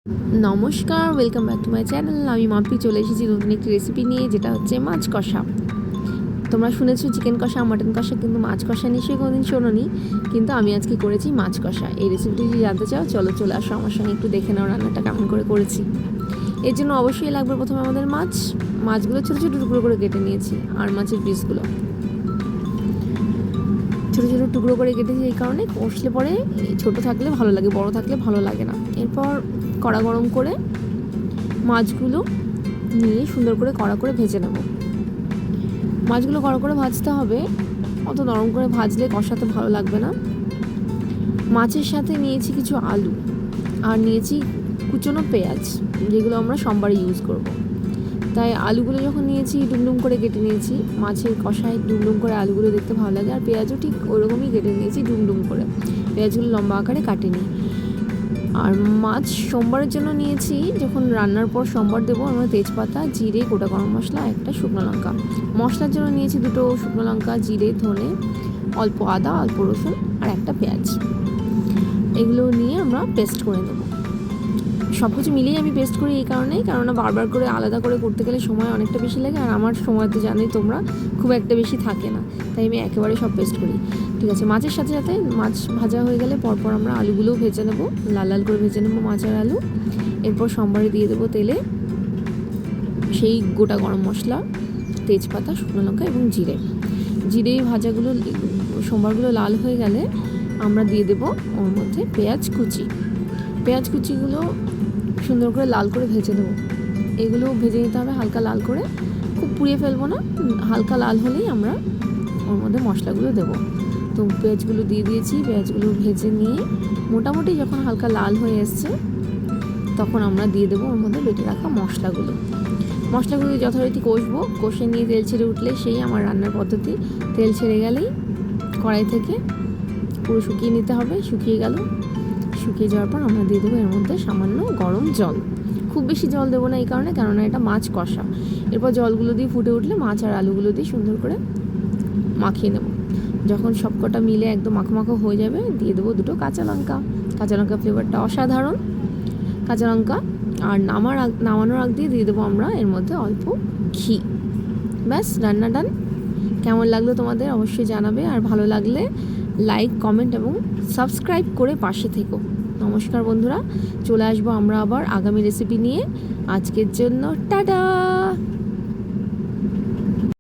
নমস্কার, welcome back to my channel. আমি মাম্পি চলে এসেছি নতুন একটি রেসিপি নিয়ে, যেটা হচ্ছে মাছ কষা। তোমরা শুনেছো চিকেন কষা, মাটন কষা, কিন্তু মাছ কষা নিশ্চয়ই কোনোদিন শোনোনি। কিন্তু আমি আজকে করেছি মাছ কষা। এই রেসিপিটি যদি জানতে চাও, চলে আসো আমার সঙ্গে, একটু দেখে নাও রান্নাটা কেমন করে করেছি। এর জন্য অবশ্যই লাগবে প্রথমে আমাদের মাছগুলো ছোটো ছোটো টুকরো করে কেটে নিয়েছি। আর মাছের পিসগুলো ছোটো ছোটো টুকরো করে কেটেছি এই কারণে, কষলে পরে ছোটো থাকলে ভালো লাগে, বড় থাকলে ভালো লাগে না। এরপর কড়া গরম করে মাছগুলো নিয়ে সুন্দর করে কড়া করে ভেজে নেব। মাছগুলো কড়া করে ভাজতে হবে, অত নরম করে ভাজলে কষাতে ভালো লাগবে না। মাছের সাথে নিয়েছি কিছু আলু, আর নিয়েছি কুচনো পেঁয়াজ, যেগুলো আমরা সোমবারে ইউজ করব। তাই আলুগুলো যখন নিয়েছি ডুমডুম করে কেটে নিয়েছি। মাছের কষায় ডুমডুম করে আলুগুলো দেখতে ভালো লাগে, আর পেঁয়াজও ঠিক ওরকমই কেটে নিয়েছি ডুমডুম করে। পেঁয়াজগুলো লম্বা আকারে কাটিনি। আর মাছ সোমবারের জন্য নিয়েছি, যখন রান্নার পর সোমবার দেবো, আমরা তেজপাতা, জিরে, গোটা গরম মশলা, একটা শুকনো লঙ্কা। মশলার জন্য নিয়েছি 2টো শুকনো লঙ্কা, জিরে, ধনে, অল্প আদা, অল্প রসুন, আর একটা পেঁয়াজ। এগুলো নিয়ে আমরা পেস্ট করে নেব। সব কিছু মিলিয়ে আমি পেস্ট করি এই কারণেই, কেননা বারবার করে আলাদা করে করতে গেলে সময় অনেকটা বেশি লাগে, আর আমার সময় তো জানোই তোমরা খুব একটা বেশি থাকে না, তাই আমি একেবারে সব পেস্ট করি। ঠিক আছে, মাছের সাথে সাথে মাছ ভাজা হয়ে গেলে পরপর আমরা আলুগুলোও ভেজে নেবো, লাল লাল করে ভেজে নেবো মাছ আর আলু। এরপর সোমবারে দিয়ে দেবো তেলে সেই গোটা গরম মশলা, তেজপাতা, শুকনো লঙ্কা এবং জিরে ভাজাগুলো, সোমবারগুলো লাল হয়ে গেলে আমরা দিয়ে দেবো ওর মধ্যে পেঁয়াজ কুচিগুলো সুন্দর করে লাল করে ভেজে দেবো। এগুলো ভেজে নিতে হবে হালকা লাল করে, খুব পুড়িয়ে ফেলবো না, হালকা লাল হলেই আমরা ওর মধ্যে মশলাগুলো দেবো। তো পেঁয়াজগুলো দিয়ে দিয়েছি, পেঁয়াজগুলো ভেজে নিয়ে মোটামুটি যখন হালকা লাল হয়ে এসছে, তখন আমরা দিয়ে দেবো ওর মধ্যে বেটে রাখা মশলাগুলো যথারীতি কষে নিয়ে তেল ছেড়ে উঠলে সেই আমার রান্নার পদ্ধতি। তেল ছেড়ে গেলেই কড়াই থেকে পুরো শুকিয়ে নিতে হবে। শুকিয়ে যাওয়ার পর আমরা দিয়ে দেবো এর মধ্যে সামান্য গরম জল। খুব বেশি জল দেবো না এই কারণে, কেননা এটা মাছ কষা। এরপর জলগুলো দিয়ে ফুটে উঠলে মাছ আর আলুগুলো দিয়ে সুন্দর করে মাখিয়ে নেব। যখন সবকটা মিলে একদম মাখো হয়ে যাবে, দিয়ে দেবো 2টো কাঁচা লঙ্কা ফ্লেভারটা অসাধারণ। কাঁচা লঙ্কা, আর নামানোর আগ দিয়ে দেবো আমরা এর মধ্যে অল্প ঘি। ব্যাস, রান্না ডান। কেমন লাগলো তোমাদের অবশ্যই জানাবে, আর ভালো লাগলে লাইক, কমেন্ট এবং সাবস্ক্রাইব করে পাশে থেকো। নমস্কার বন্ধুরা, চলে আসবো আমরা আবার আগামী রেসিপি নিয়ে। আজকের জন্য টাটা।